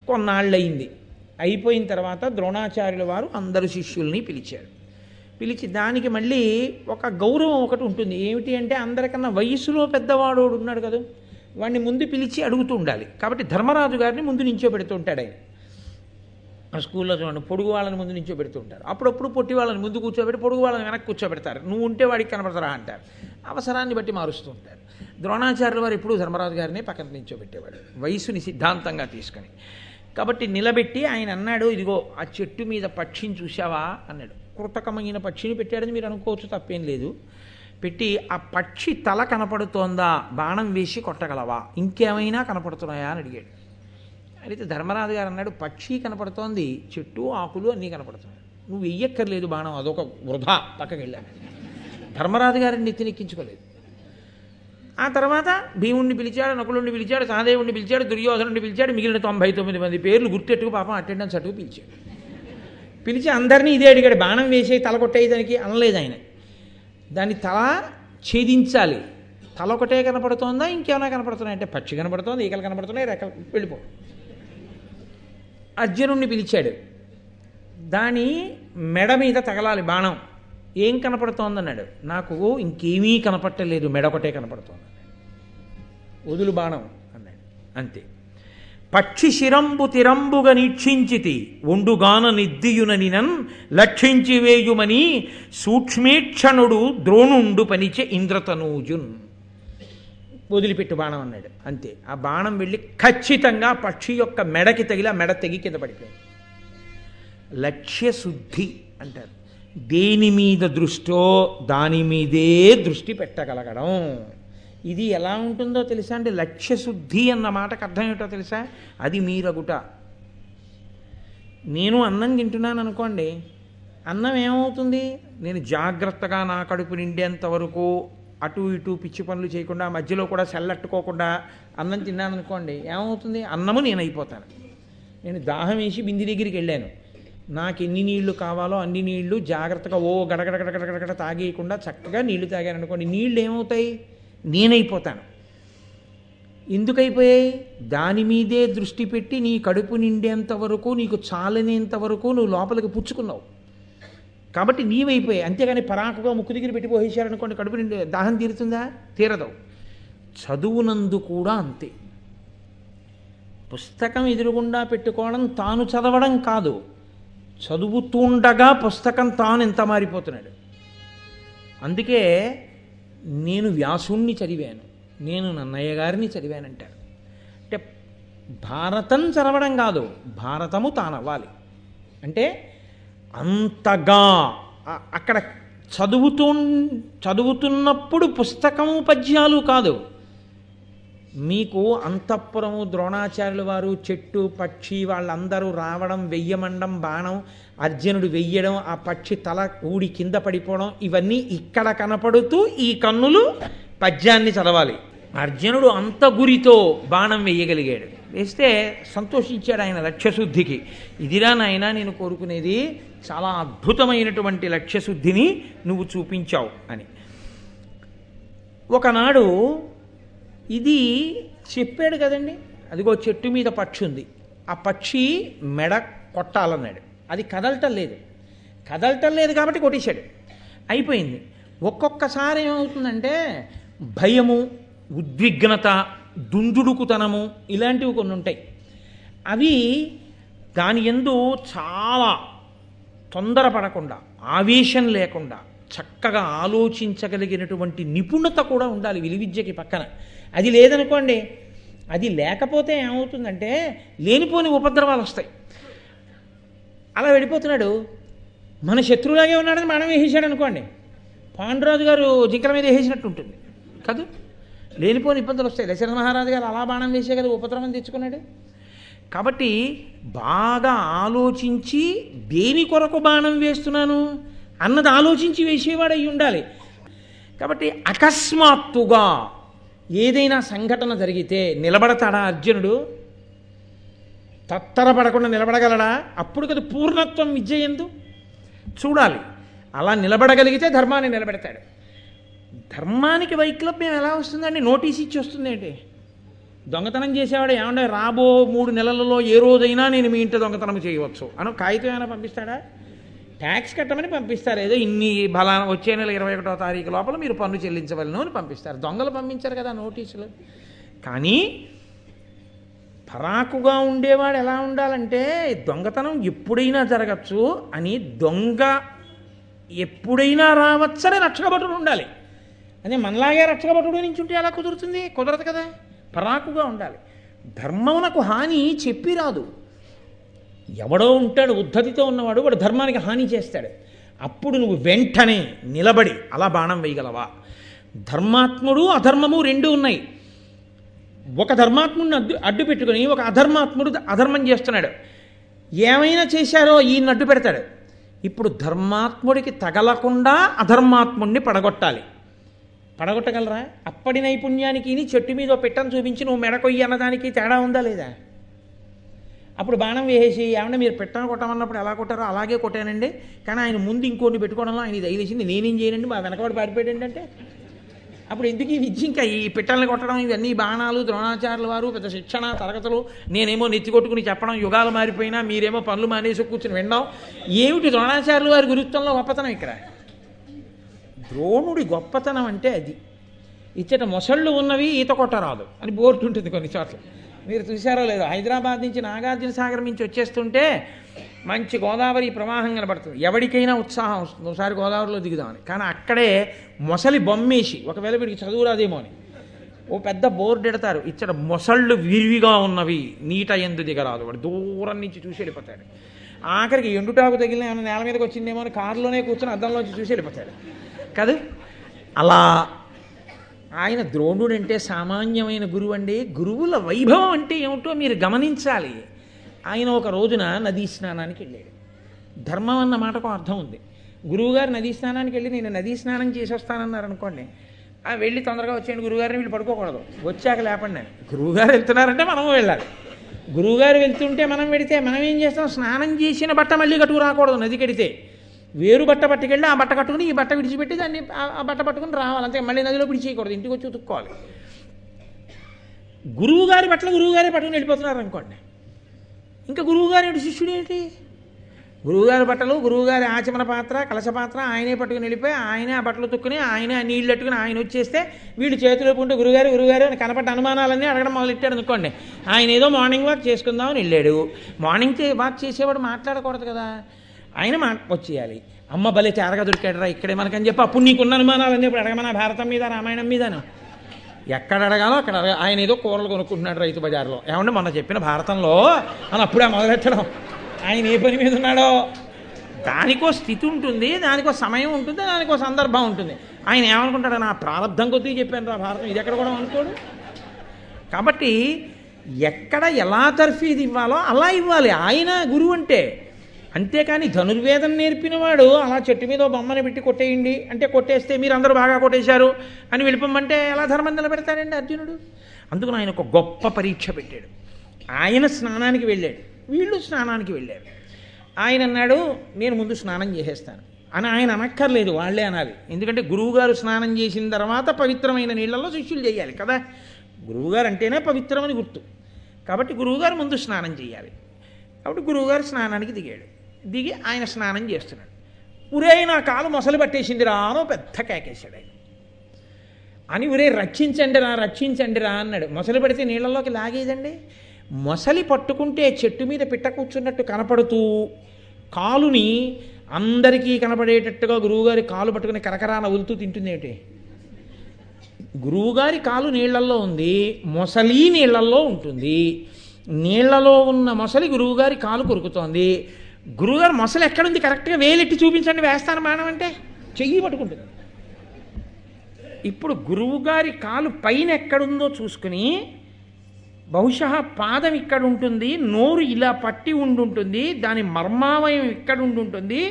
కొన్నాళ్ళయింది. అయిపోయిన తర్వాత ద్రోణాచార్యుల వారు అందరు శిష్యుల్ని పిలిచారు. పిలిచి దానికి మళ్ళీ ఒక గౌరవం ఒకటి ఉంటుంది. ఏమిటి అంటే అందరికన్నా వయసులో పెద్దవాడు ఉన్నాడు కదా, వాడిని ముందు పిలిచి అడుగుతూ ఉండాలి. కాబట్టి ధర్మరాజు గారిని ముందు నించోబెడుతూ ఉంటాడు ఆయన. ఆ స్కూల్లో చూడండి, పొడుగు వాళ్ళని ముందు నించోబెడుతూ ఉంటారు. అప్పుడప్పుడు పొట్టి వాళ్ళని ముందు కూర్చోబెట్టి పొడుగు వాళ్ళని వెనక్కి కూర్చోబెడతారు. నువ్వు ఉంటే వాడికి కనపడతారా అంటారు. అవసరాన్ని బట్టి మారుస్తూ ఉంటారు. ద్రోణాచార్యుల వారు ఎప్పుడూ ధర్మరాజు గారిని పక్కన నించోబెట్టేవాడు, వయసుని సిద్ధాంతంగా తీసుకొని. కాబట్టి నిలబెట్టి ఆయన అన్నాడు, ఇదిగో ఆ చెట్టు మీద పక్షిని చూసావా అన్నాడు. కృతకమైన పక్షిని పెట్టాడని మీరు అనుకోవచ్చు, తప్పేం లేదు. పెట్టి ఆ పక్షి తల కనపడుతోందా, బాణం వేసి కొట్టగలవా, ఇంకేమైనా కనపడుతున్నాయా అని అడిగాడు. అయితే ధర్మరాజు గారు అన్నాడు, పక్షి కనపడుతోంది, చెట్టు ఆకులు అన్నీ కనపడుతున్నాయి, నువ్వు వెయ్యక్కర్లేదు బాణం, అదొక వృధా, పక్కకి వెళ్ళాను. ధర్మరాజు గారిని నెత్తినెక్కించుకోలేదు. ఆ తర్వాత భీముడిని పిలిచాడు, నకులుడిని పిలిచాడు, సహదేవుడిని పిలిచాడు, దుర్యోధనుడిని పిలిచాడు, మిగిలిన 99 మంది పేర్లు గుర్తెట్టుకు పాపం అటెండెన్స్ అటుకు పిలిచాడు. పిలిచి అందరినీ ఇదే అడిగాడు, బాణం వేసే తల కొట్టేదానికి అనలేదు ఆయన. దాని తల ఛేదించాలి, తల ఒకటే కనపడుతోందా ఇంకేమైనా కనపడుతున్నాయి అంటే, పక్షి కనపడుతోంది, ఈకలు కనపడుతున్నాయి, రెక్కలు, వెళ్ళిపో. అర్జునుడిని పిలిచాడు, దాని మెడ మీద తగలాలి బాణం, ఏం కనపడుతోందన్నాడు. నాకు ఇంకేమీ కనపట్టలేదు, మెడ ఒకటే కనపడుతోంది, వదులు బాణం అన్నాడు. అంతే. పక్షి శిరంబు తిరంబుగా నీక్షించితి ఒండుగాన నిద్దియుననినన్ లక్షించి వేయుమని సూక్ష్మేక్షణుడు ద్రోణుండు పనిచే ఇంద్రతనూజున్. వదిలిపెట్టు బాణం అన్నాడు. అంతే. ఆ బాణం వెళ్ళి ఖచ్చితంగా పక్షి యొక్క మెడకి తగిలి ఆ మెడ తెగి కింద పడిపోయింది. లక్ష్యశుద్ధి అంటారు. దేని మీద దృష్టో దాని మీదే దృష్టి పెట్టగలగడం. ఇది ఎలా ఉంటుందో తెలుసా అంటే, లక్ష్యశుద్ధి అన్న మాటకు అర్థం ఏమిటో తెలుసా, అది మీరగుట. నేను అన్నం తింటున్నాను అనుకోండి, అన్నం ఏమవుతుంది, నేను జాగ్రత్తగా నా కడుపు నిండేంత వరకు అటు ఇటు పిచ్చి పనులు చేయకుండా, మధ్యలో కూడా సెల్లట్టుకోకుండా అన్నం తిన్నాను అనుకోండి, ఏమవుతుంది, అన్నము నేను అయిపోతాను. నేను దాహం వేసి బింది దగ్గరికి వెళ్ళాను, నాకు ఎన్ని నీళ్లు కావాలో అన్ని నీళ్లు జాగ్రత్తగా ఓ గడగడగడగడగడ తాగేయకుండా చక్కగా నీళ్లు తాగాను అనుకోండి, నీళ్ళు ఏమవుతాయి, నేనైపోతాను. ఎందుకైపోయాయి, దాని మీదే దృష్టి పెట్టి నీ కడుపు నిండేంత వరకు, నీకు చాలనేంత వరకు నువ్వు లోపలికి పుచ్చుకున్నావు కాబట్టి నీవైపోయాయి. అంతేగాని పరాకుగా ముక్కు దగ్గర పెట్టి పోసేశారనుకోండి, కడుపు నిండి దాహం తీరుతుందా, తీరదు. చదువునందు కూడా అంతే. పుస్తకం ఎదురుగుండా పెట్టుకోవడం తాను చదవడం కాదు, చదువుతుండగా పుస్తకం తాను ఎంత మారిపోతున్నాడు. అందుకే నేను వ్యాసుణ్ణి చదివాను, నేను నన్నయ్య గారిని చదివానంటారు. అంటే భారతం చదవడం కాదు, భారతము తానవ్వాలి. అంటే అంతగా అక్కడ చదువుతున్నప్పుడు పుస్తకము పద్యాలు కాదు, మీకు అంతఃపురము, ద్రోణాచార్యుల వారు, చెట్టు, పక్షి వాళ్ళందరూ రావడం, వెయ్యమండం బాణం, అర్జునుడు వెయ్యడం, ఆ పక్షి తల ఊడి కింద పడిపోవడం, ఇవన్నీ ఇక్కడ కనపడుతూ ఈ కన్నులు పద్యాన్ని చదవాలి. అర్జునుడు అంత గురితో బాణం వెయ్యగలిగాడు. వేస్తే సంతోషించాడు ఆయన లక్ష్యశుద్ధికి. ఇదిరా నాయనా నేను కోరుకునేది, చాలా అద్భుతమైనటువంటి లక్ష్యశుద్ధిని నువ్వు చూపించావు అని. ఒకనాడు ఇది చెప్పాడు కదండి, అదిగో చెట్టు మీద పక్షి ఉంది, ఆ పక్షి మెడ కొట్టాలన్నాడు. అది కదలటం లేదు కాబట్టి కొట్టేశాడు, అయిపోయింది. ఒక్కొక్కసారి ఏమవుతుందంటే భయము, ఉద్విగ్నత, దుందుడుకుతనము ఇలాంటివి కొన్ని ఉంటాయి. అవి దాని యందు చాలా తొందరపడకుండా, ఆవేశం లేకుండా చక్కగా ఆలోచించగలిగినటువంటి నిపుణత కూడా ఉండాలి విలువిద్యకి పక్కన. అది లేదనుకోండి, అది లేకపోతే ఏమవుతుందంటే లేనిపోని ఉపద్రవాలు వస్తాయి. అలా వెళ్ళిపోతున్నాడు, మన శత్రువులాగే ఉన్నాడని మనం వేసేసాడు అనుకోండి, పాండురాజు గారు జింకల మీద వేసేసినట్టు ఉంటుంది కాదు, లేనిపోని ఇబ్బందులు వస్తాయి. దశరథ మహారాజు గారు అలా బాణం వేసే కదా ఉపద్రవం తెచ్చుకున్నాడు. కాబట్టి బాగా ఆలోచించి దేని కొరకు బాణం వేస్తున్నాను అన్నది ఆలోచించి వేసేవాడు అయి ఉండాలి. కాబట్టి అకస్మాత్తుగా ఏదైనా సంఘటన జరిగితే నిలబడతాడా అర్జునుడు? తత్తరపడకుండా నిలబడగలడా? అప్పుడు కదా పూర్ణత్వం విద్య యందు చూడాలి. అలా నిలబడగలిగితే ధర్మాన్ని నిలబెడతాడు. ధర్మానికి వైక్లభ్యం ఎలా వస్తుందండి? నోటీస్ ఇచ్చి వస్తుంది ఏంటి? దొంగతనం చేసేవాడు ఏమంటే రాబో 3 నెలలలో ఏ రోజైనా నేను మీ ఇంటి దొంగతనం చేయవచ్చు అని కాగితం ఏమైనా పంపిస్తాడా? ట్యాక్స్ కట్టమని పంపిస్తారు. ఏదో ఇన్ని వచ్చే నెల 21వ తారీఖు లోపల మీరు పన్ను చెల్లించవలను అని పంపిస్తారు. దొంగలు పంపించారు కదా నోటీసులు. కానీ పరాకుగా ఉండేవాడు ఎలా ఉండాలంటే దొంగతనం ఎప్పుడైనా జరగచ్చు అని, దొంగ ఎప్పుడైనా రావచ్చని రక్షకభటుడు ఉండాలి. అదే మనలాగే రక్షకభటుడు నుంచి ఉంటే ఎలా కుదురుతుంది? కుదరదు కదా. పరాకుగా ఉండాలి. ధర్మమునకు హాని చెప్పి రాదు. ఎవడో ఉంటాడు ఉద్ధతితో ఉన్నవాడు, వాడు ధర్మానికి హాని చేస్తాడు. అప్పుడు నువ్వు వెంటనే నిలబడి అలా బాణం వేయగలవా? ధర్మాత్ముడు అధర్మము రెండూ ఉన్నాయి. ఒక ధర్మాత్ముడిని అడ్డు పెట్టుకుని ఒక అధర్మాత్ముడు అధర్మం చేస్తున్నాడు. ఏమైనా చేశారో ఈయన అడ్డు పెడతాడు. ఇప్పుడు ధర్మాత్ముడికి తగలకుండా అధర్మాత్ముడిని పడగొట్టాలి. పడగొట్టగలరా? అప్పటి నైపుణ్యానికి చెట్టు మీద పెట్టని చూపించి నువ్వు మెడకొయ్యి అన్నదానికి తేడా ఉందా లేదా? అప్పుడు బాణం వేసేసి ఏమన్నా మీరు పెట్టను కొట్టమన్నప్పుడు ఎలా కొట్టారో అలాగే కొట్టానండి, కానీ ఆయన ముందు ఇంకోటి పెట్టుకోవడంలో ఆయన ఇది వేసింది నేనేం చేయనండి, మా వెనకవాడు పారిపోయాడు అంటే అప్పుడు ఎందుకు ఈ విద్య? ఇంకా ఈ పిట్టల్ని కొట్టడం, ఇవన్నీ బాణాలు, ద్రోణాచార్యుల వారు పెద్ద శిక్షణ తరగతులు, నేనేమో నెత్తి కొట్టుకుని చెప్పడం, యుగాలు మారిపోయినా మీరేమో పనులు మానేసి కూర్చుని వినడం. ఏమిటి ద్రోణాచార్యుల వారి గురుత్వంలో గొప్పతనం? ఇక్కడ ద్రోణుడి గొప్పతనం అంటే అది. ఇచ్చట మొసళ్ళు ఉన్నవి ఈత కొట్టరాదు అని బోర్డు ఉంటుంది కొన్ని చోట్ల. మీరు చూసారో లేదో, హైదరాబాద్ నుంచి నాగార్జున సాగర్ నుంచి వచ్చేస్తుంటే మంచి గోదావరి ప్రవాహం కనబడుతుంది. ఎవరికైనా ఉత్సాహం వస్తుంది ఒకసారి గోదావరిలో దిగుదామని. కానీ అక్కడే మొసలి బొమ్మేసి, ఒకవేళ వీడికి చదువు రాదేమో అని ఓ పెద్ద బోర్డు ఎడతారు, ఇచ్చట మొసళ్ళు విరివిగా ఉన్నవి నీట ఎందు దిగరాదు. వాడు దూరం నుంచి చూసి వెళ్ళిపోతాడు. ఆఖరికి ఎండుటాకు తగిలిన ఏమైనా నేల మీదకి వచ్చిందేమో అని కారులోనే కూర్చొని అద్దంలోంచి చూసి వెళ్ళిపోతాడు కదా. అలా ఆయన ద్రోణుడు అంటే సామాన్యమైన గురువు అండి. గురువుల వైభవం అంటే ఏమిటో మీరు గమనించాలి. ఆయన ఒక రోజున నదీ స్నానానికి వెళ్ళాడు. ధర్మం అన్న మాటకు అర్థం ఉంది. గురువుగారు నదీ స్నానానికి వెళ్ళి నేను నదీ స్నానం చేసి వస్తానన్నారు అనుకోండి, వెళ్ళి తొందరగా వచ్చేయండి గురువుగారిని, వీళ్ళు పడుకోకూడదు, వచ్చాక లేపండి అని. గురువుగారు వెళ్తున్నారంటే మనము వెళ్ళాలి. గురువుగారు వెళ్తుంటే మనం వెడితే మనం ఏం చేస్తాం? స్నానం చేసిన బట్ట మళ్ళీ కట్టుకు రాకూడదు. నది కడితే వేరు బట్ట పట్టుకెళ్ళి ఆ బట్ట కట్టుకుని ఈ బట్ట విడిచిపెట్టి దాన్ని ఆ బట్ట పట్టుకుని రావాలి. అంతే, మళ్ళీ నదిలో విడిచేయకూడదు, ఇంటికి వచ్చి ఉతుక్కోవాలి. గురువుగారి బట్టలు గురువుగారే పట్టుకుని వెళ్ళిపోతున్నారు అనుకోండి, ఇంకా గురువుగారి ఏంటి శిష్యుడు ఏంటి? గురువుగారి బట్టలు, గురువుగారి ఆచమన పాత్ర, కలశ పాత్ర ఆయనే పట్టుకుని వెళ్ళిపోయి ఆయనే ఆ బట్టలు తుక్కుని ఆయనే ఆ నీళ్ళు పెట్టుకుని ఆయన వచ్చేస్తే వీళ్ళు చేతిలో ఉంటే గురుగారు గురుగారు అని కనపడ్డ అనుమానాలన్నీ అడగడం మొదలెట్టాడు అనుకోండి. ఆయన ఏదో మార్నింగ్ వాక్ చేసుకుందామని వెళ్ళాడు. మార్నింగ్ వాక్ చేసేవాడు మాట్లాడకూడదు కదా, ఆయన వచ్చేయాలి. అమ్మ భలే తేరగా దొరికాడరా ఇక్కడే మనకని చెప్పి అప్పుడు నీకున్న అనుమానాలన్నీ ఇప్పుడు అడగమన్నా భారతం మీద రామాయణం మీదను ఎక్కడ అడగాలో అక్కడ ఆయన ఏదో కూరలు కొనుక్కుంటున్నాడు రైతు బజార్లో. ఏమంటే మొన్న చెప్పిన భారతంలో అని అప్పుడే మొదలెట్టడం. ఆయన ఏ పని మీద ఉన్నాడో దానికో స్థితి ఉంటుంది, దానికో సమయం ఉంటుంది, దానికో సందర్భం ఉంటుంది. ఆయన ఏమనుకుంటాడు? నా ప్రారంభం కొద్దీ చెప్పాను రా భారతం, ఇది ఎక్కడ కూడా అనుకోడు. కాబట్టి ఎక్కడ ఎలా తర్ఫీదు ఇవ్వాలో అలా ఇవ్వాలి ఆయన గురువు అంటే. అంతేకాని ధనుర్వేదం నేర్పినవాడు అలా చెట్టు మీద బొమ్మని పెట్టి కొట్టేయండి అంటే కొట్టేస్తే మీరు అందరూ బాగా కొట్టేశారు అని వెళ్ళిపోమంటే ఎలా ధర్మం నిలబెడతాడండి అర్జునుడు? అందుకని ఆయన ఒక గొప్ప పరీక్ష పెట్టాడు. ఆయన స్నానానికి వెళ్ళాడు, వీళ్ళు స్నానానికి వెళ్ళారు. ఆయన అన్నాడు నేను ముందు స్నానం చేసేస్తాను అని. ఆయన అనక్కర్లేదు, వాళ్ళే అనాలి. ఎందుకంటే గురువుగారు స్నానం చేసిన తర్వాత పవిత్రమైన నీళ్లలో శిష్యులు చేయాలి కదా. గురువుగారు అంటేనే పవిత్రమని గుర్తు. కాబట్టి గురువుగారు ముందు స్నానం చేయాలి. కాబట్టి గురువుగారు స్నానానికి దిగి ఆయన స్నానం చేస్తున్నాడు. ఉరే నా కాలు మొసలు పట్టేసిందిరా అనో పెద్ద కేకేశాడు ఆయన. అని ఉరే రక్షించండి రా అన్నాడు. మొసలు పడితే నీళ్ళలోకి లాగేదండి. మొసలి పట్టుకుంటే చెట్టు మీద పిట్ట కూర్చున్నట్టు కనపడుతూ కాలుని అందరికీ కనపడేటట్టుగా గురువుగారి కాలు పట్టుకుని కరకరా నవ్వులుతూ తింటుంది ఏంటి? గురువుగారి కాలు నీళ్లల్లో ఉంది, మొసలి నీళ్లల్లో ఉంటుంది. నీళ్లలో ఉన్న మొసలి గురువుగారి కాలు కొరుకుతోంది. గురువుగారు మొసలి ఎక్కడుంది కరెక్ట్గా వేలెట్టి చూపించండి వేస్తాను బాణం అంటే చెయ్యి పట్టుకుంటుంది. ఇప్పుడు గురువుగారి కాలు పైన ఎక్కడుందో చూసుకుని బహుశా పాదం ఇక్కడ ఉంటుంది, నోరు ఇలా పట్టి ఉండుంటుంది, దాని మర్మావయం ఇక్కడ ఉండుంటుంది.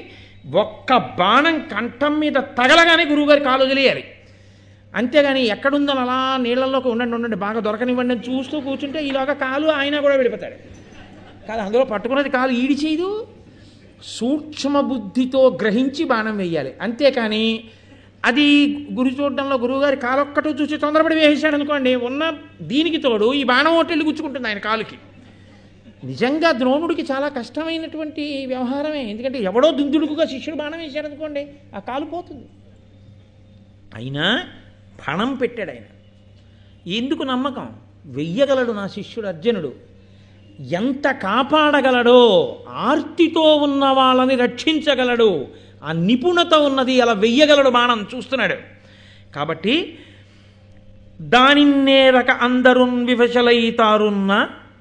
ఒక్క బాణం కంఠం మీద తగలగానే గురువుగారి కాలు వదిలేయాలి. అంతేగాని ఎక్కడుందని అలా నీళ్ళల్లోకి ఉండండి బాగా దొరకనివ్వండి అని చూస్తూ కూర్చుంటే ఇలాగ కాలు ఆయన కూడా వెళ్ళిపోతాడు కాదు. అందులో పట్టుకున్నది కాలు ఈడి చేయదు. సూక్ష్మ బుద్ధితో గ్రహించి బాణం వేయాలి. అంతేకాని అది గురి చూడడంలో గురువుగారి కాలొక్కటూ చూసి తొందరపడి వేసేసాడు అనుకోండి, ఉన్న దీనికి తోడు ఈ బాణం ఒకటి గుచ్చుకుంటుంది ఆయన కాలుకి. నిజంగా ద్రోణుడికి చాలా కష్టమైనటువంటి వ్యవహారమే. ఎందుకంటే ఎవడో దుందుడుకుగా శిష్యుడు బాణం వేశాడు అనుకోండి, ఆ కాలు పోతుంది. అయినా పణం పెట్టాడు ఆయన. ఎందుకు నమ్మకం? వెయ్యగలడు నా శిష్యుడు అర్జునుడు, ఎంత కాపాడగలడో, ఆర్తితో ఉన్న వాళ్ళని రక్షించగలడు, ఆ నిపుణత ఉన్నది, అలా వెయ్యగలడు బాణం, చూస్తున్నాడు. కాబట్టి దానిన్నేరక అందరున్ వివశలైతారున్న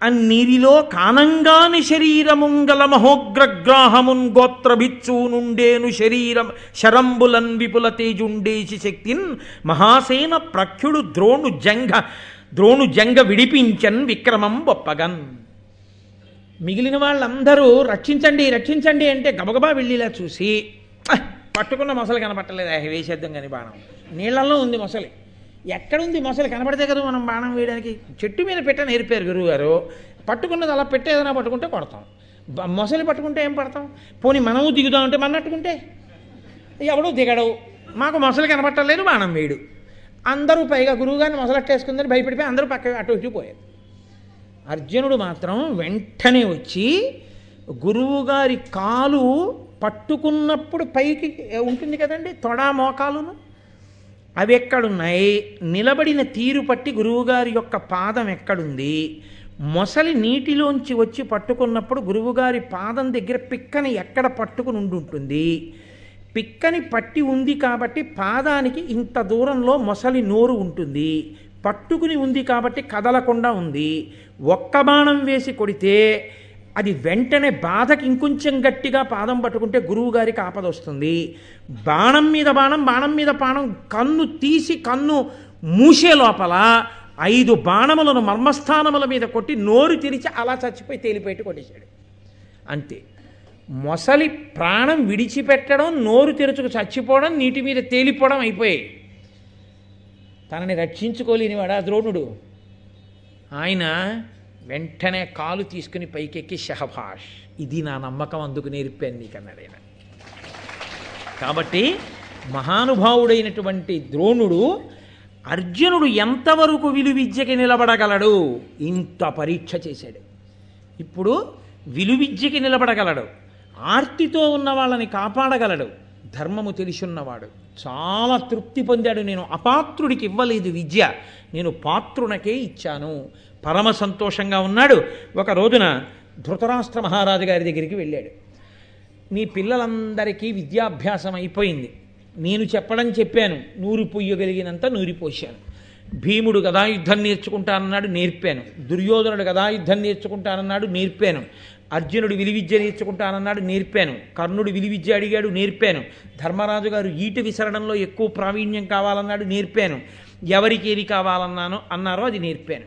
అన్నిరిలో కానంగాని శరీరముంగల మహోగ్రగ్రాహమున్ గోత్రభిచ్చు నుండేను శరీరం శరంబులన్ విపుల తేజుండేసి శక్తిన్ మహాసేన ప్రఖ్యుడు ద్రోణు జంగ విడిపించన్ విక్రమం బొప్పగన్. మిగిలిన వాళ్ళందరూ రక్షించండి రక్షించండి అంటే గబగబా వెళ్ళిలా చూసి, పట్టుకున్న మొసలు కనపట్టలేదు, వేసేద్దాం కానీ బాణం. నీళ్లలో ఉంది మొసలి, ఎక్కడుంది మొసలి? కనపడితే కదా మనం బాణం వేయడానికి. చెట్టు మీద పెట్ట నేర్పారు గురువుగారు, పట్టుకున్నది అలా పెట్టేదైనా పట్టుకుంటే కొడతాం, మొసలి పట్టుకుంటే ఏం పడతాం? పోనీ మనము దిగుదామంటే మన్నట్టుకుంటే ఎవడో దిగడు, మాకు మొసలి కనపట్టలేదు, బాణం వేయడు. అందరూ పైగా గురువుగారిని మొసలట్టేసుకుందని భయపడిపోయి అందరూ పక్క అటు ఇటు పోయారు. అర్జునుడు మాత్రం వెంటనే వచ్చి గురువుగారి కాలు పట్టుకున్నప్పుడు పైకి ఉంటుంది కదండి తొడా మోకాలును, అవి ఎక్కడున్నాయి, నిలబడిన తీరు పట్టి గురువుగారి యొక్క పాదం ఎక్కడుంది, మొసలి నీటిలోంచి వచ్చి పట్టుకున్నప్పుడు గురువుగారి పాదం దగ్గర పిక్కని ఎక్కడ పట్టుకుని ఉంటుంది, పిక్కని పట్టి ఉంది కాబట్టి పాదానికి ఇంత దూరంలో మొసలి నోరు ఉంటుంది, పట్టుకుని ఉంది కాబట్టి కదలకుండా ఉంది. ఒక్క బాణం వేసి కొడితే అది వెంటనే బాధకి ఇంకొంచెం గట్టిగా పాదం పట్టుకుంటే గురువుగారికి ఆపద వస్తుంది. బాణం మీద బాణం, బాణం మీద బాణం, కన్ను తీసి కన్ను మూసే లోపల 5 బాణములను మర్మస్థానముల మీద కొట్టి నోరు తెరిచి అలా చచ్చిపోయి తేలిపోయి కొట్టేశాడు. అంతే. మొసలి ప్రాణం విడిచిపెట్టడం, నోరు తెరుచుకు చచ్చిపోవడం, నీటి మీద తేలిపోవడం అయిపోయాయి. తనని రక్షించుకోలేనివాడా ద్రోణుడు? ఆయన వెంటనే కాలు తీసుకుని పైకెక్కి షహభాష్, ఇది నా నమ్మకం, అందుకు నేర్పాను నీకన్నాడు ఆయన. కాబట్టి మహానుభావుడైనటువంటి ద్రోణుడు అర్జునుడు ఎంతవరకు విలువిద్యకి నిలబడగలడు ఇంత పరీక్ష చేశాడు. ఇప్పుడు విలువిద్యకి నిలబడగలడు, ఆర్తితో ఉన్న వాళ్ళని కాపాడగలడు, ధర్మము తెలిసున్నవాడు. చాలా తృప్తి పొందాడు. నేను అపాత్రుడికి ఇవ్వలేదు విద్య, నేను పాత్రునకే ఇచ్చాను. పరమ సంతోషంగా ఉన్నాడు. ఒక రోజున ధృతరాష్ట్ర మహారాజు గారి దగ్గరికి వెళ్ళాడు. నీ పిల్లలందరికీ విద్యాభ్యాసం అయిపోయింది, నేను చెప్పాను, నూరి పొయ్యగలిగినంత నూరిపోశాను. భీముడు గదాయుద్ధం నేర్చుకుంటానన్నాడు, నేర్పాను. దుర్యోధనుడు గదాయుద్ధం నేర్చుకుంటానన్నాడు, నేర్పాను. అర్జునుడు విలువిద్య నేర్చుకుంటానన్నాడు, నేర్పాను. కర్ణుడు విలువిద్య అడిగాడు, నేర్పాను. ధర్మరాజు గారు ఈట విసరడంలో ఎక్కువ ప్రావీణ్యం కావాలన్నాడు, నేర్పాను. ఎవరికి ఏది కావాలన్నారో అది నేర్పాను.